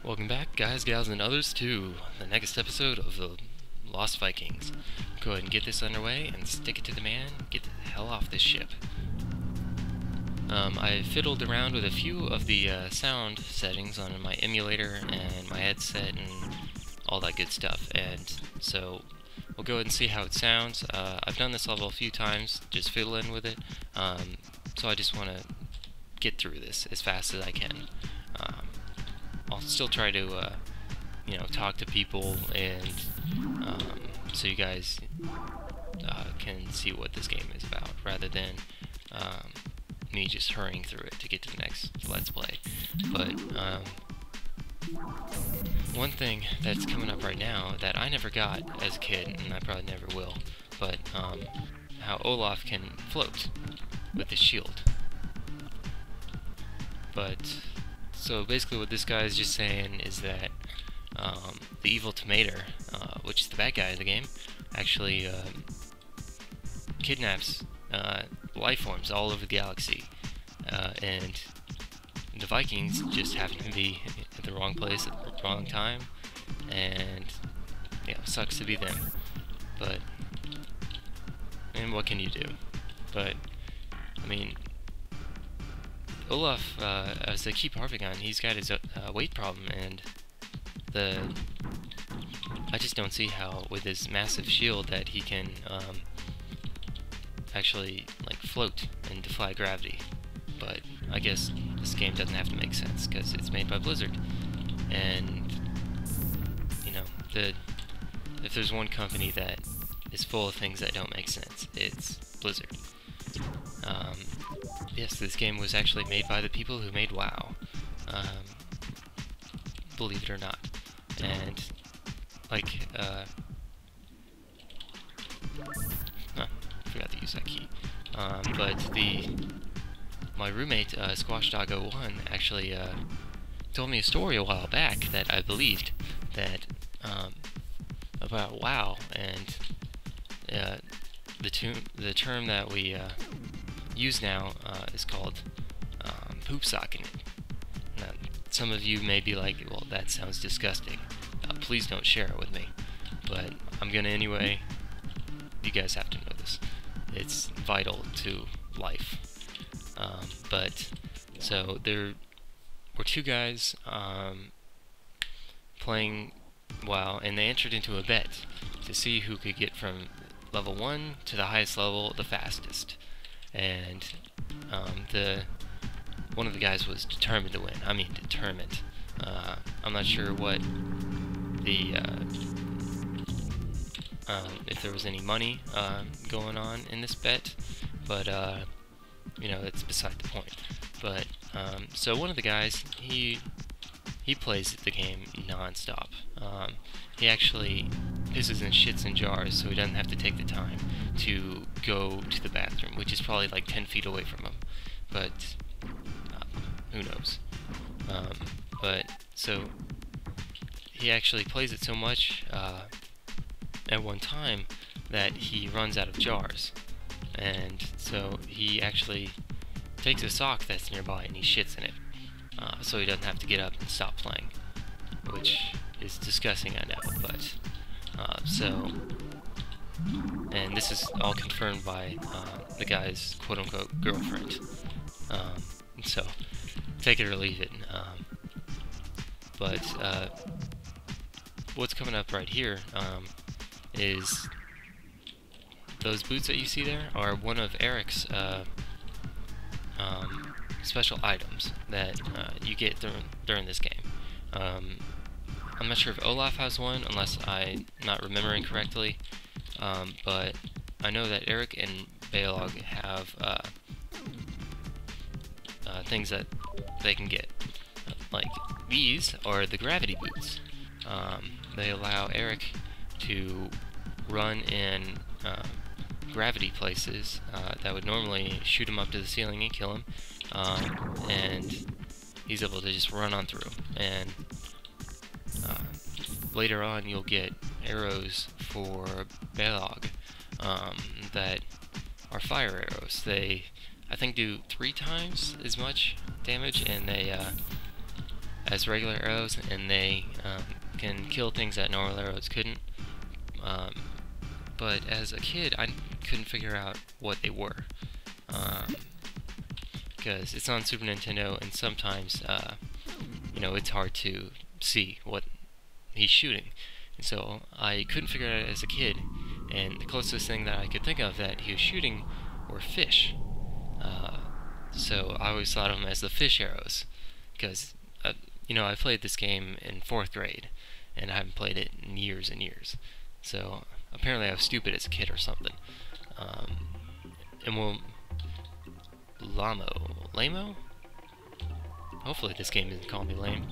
Welcome back, guys, gals, and others, to the next episode of the Lost Vikings. Go ahead and get this underway and stick it to the man. Get the hell off this ship. I fiddled around with a few of the sound settings on my emulator and my headset and all that good stuff, and so we'll go ahead and see how it sounds. I've done this level a few times, just fiddling with it, so I just want to get through this as fast as I can. I'll still try to, talk to people, and so you guys can see what this game is about, rather than me just hurrying through it to get to the next Let's Play. But one thing that's coming up right now that I never got as a kid, and I probably never will, but how Olaf can float with his shield. But so basically what this guy is just saying is that the evil tomato, which is the bad guy of the game, actually kidnaps life forms all over the galaxy, and the Vikings just happen to be at the wrong place at the wrong time, and sucks to be them. But what can you do? But I mean, Olaf, as they keep harping on, he's got his weight problem, and I just don't see how, with his massive shield, that he can actually float and defy gravity. But I guess this game doesn't have to make sense because it's made by Blizzard, and if there's one company that is full of things that don't make sense, it's Blizzard. Yes, this game was actually made by the people who made WoW, believe it or not. And forgot to use that key. But my roommate, SquashDoggo1, actually told me a story a while back that I believed, that about WoW, and the term that we use now is called Poopsocking. Now, some of you may be like, well, that sounds disgusting. Please don't share it with me. But I'm gonna anyway. You guys have to know this. It's vital to life. But so there were two guys playing WoW, and they entered into a bet to see who could get from level 1 to the highest level the fastest. And one of the guys was determined to win. I mean, determined. I'm not sure what the if there was any money going on in this bet, but that's beside the point. But so one of the guys, he plays the game non-stop. He actually pisses and shits in jars, so he doesn't have to take the time to go to the bathroom, which is probably like 10 feet away from him. But who knows? But so he actually plays it so much at one time that he runs out of jars, and so he actually takes a sock that's nearby and he shits in it, so he doesn't have to get up and stop playing, which is disgusting, I know. But and this is all confirmed by the guy's quote-unquote girlfriend. So take it or leave it. But what's coming up right here is those boots that you see there are one of Eric's special items that you get during this game. I'm not sure if Olaf has one, unless I'm not remembering correctly, but I know that Eric and Balog have things that they can get. Like, these are the gravity boots. They allow Eric to run in gravity places that would normally shoot him up to the ceiling and kill him, and he's able to just run on through. And later on you'll get arrows for Balog that are fire arrows. They, I think, do 3 times as much damage, and they as regular arrows, and they can kill things that normal arrows couldn't. But as a kid, I couldn't figure out what they were, because it's on Super Nintendo, and sometimes, you know, it's hard to see what he's shooting. And so I couldn't figure it out as a kid, and the closest thing that I could think of that he was shooting were fish. So I always thought of them as the fish arrows, because, you know, I played this game in 4th grade, and I haven't played it in years and years. So apparently I was stupid as a kid or something. And we'll... Lamo? Hopefully this game doesn't call me lame.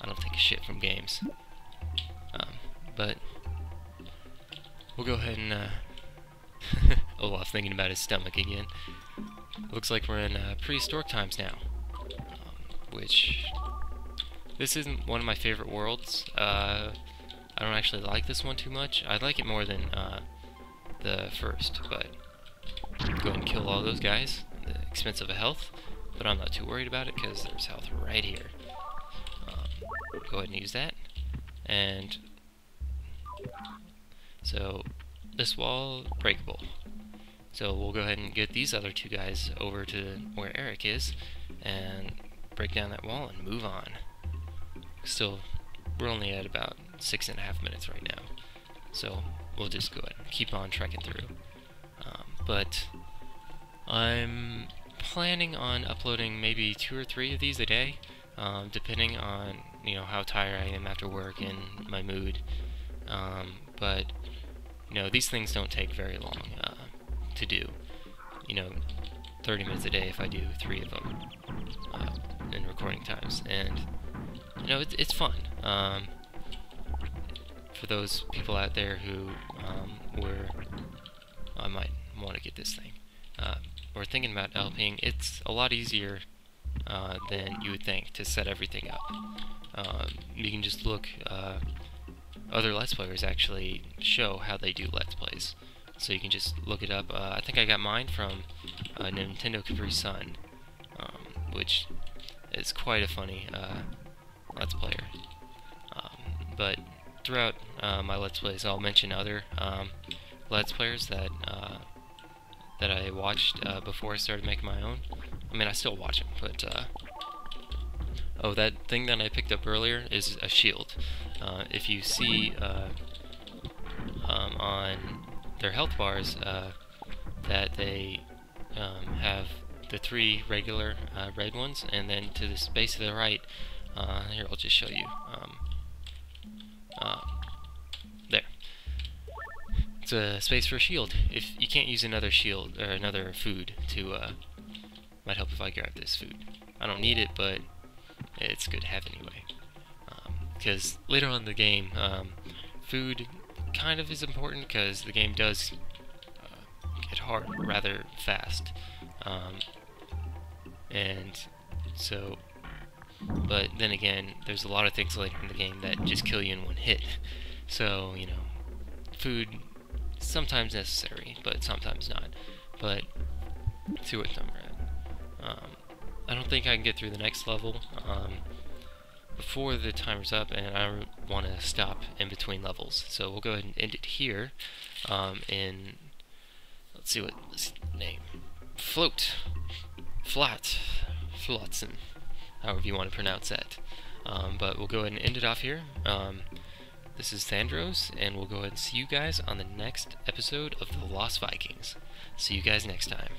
I don't take a shit from games. But we'll go ahead and Olaf thinking about his stomach again. Looks like we're in prehistoric times now, which this isn't one of my favorite worlds. I don't actually like this one too much. I like it more than the first, but go ahead and kill all those guys at the expense of a health, but I'm not too worried about it because there's health right here. Go ahead and use that, and so this wall breakable. So we'll go ahead and get these other two guys over to where Eric is and break down that wall and move on. Still, we're only at about 6.5 minutes right now, so we'll just go ahead and keep on trekking through. But I'm planning on uploading maybe 2 or 3 of these a day, depending on, you know, how tired I am after work and my mood. But you know, these things don't take very long to do. You know, 30 minutes a day if I do 3 of them in recording times, and you know, it's fun. For those people out there who I might want to get this thing, or thinking about LPing, it's a lot easier than you would think to set everything up. You can just look. Other Let's Players actually show how they do Let's Plays, so you can just look it up. I think I got mine from NintendoCapriSun, which is quite a funny Let's Player. But throughout my Let's Plays, I'll mention other Let's Players that that I watched before I started making my own. I mean, I still watch them, but oh, that thing that I picked up earlier is a shield. If you see on their health bars that they have the 3 regular red ones, and then to the space to the right, here, I'll just show you. There. It's a space for a shield. If you can't use another shield or another food to, might help if I grab this food. I don't need it, but it's good to have anyway. Because later on in the game, food kind of is important because the game does get hard rather fast. And so, but then again, there's a lot of things later in the game that just kill you in one hit. So, you know, food is sometimes necessary, but sometimes not. But, let's see what time we're at. I don't think I can get through the next level before the timer's up, and I don't want to stop in between levels. So we'll go ahead and end it here in, let's see what this name, Flotsam, however you want to pronounce that. But we'll go ahead and end it off here. This is Thandros, and we'll go ahead and see you guys on the next episode of The Lost Vikings. See you guys next time.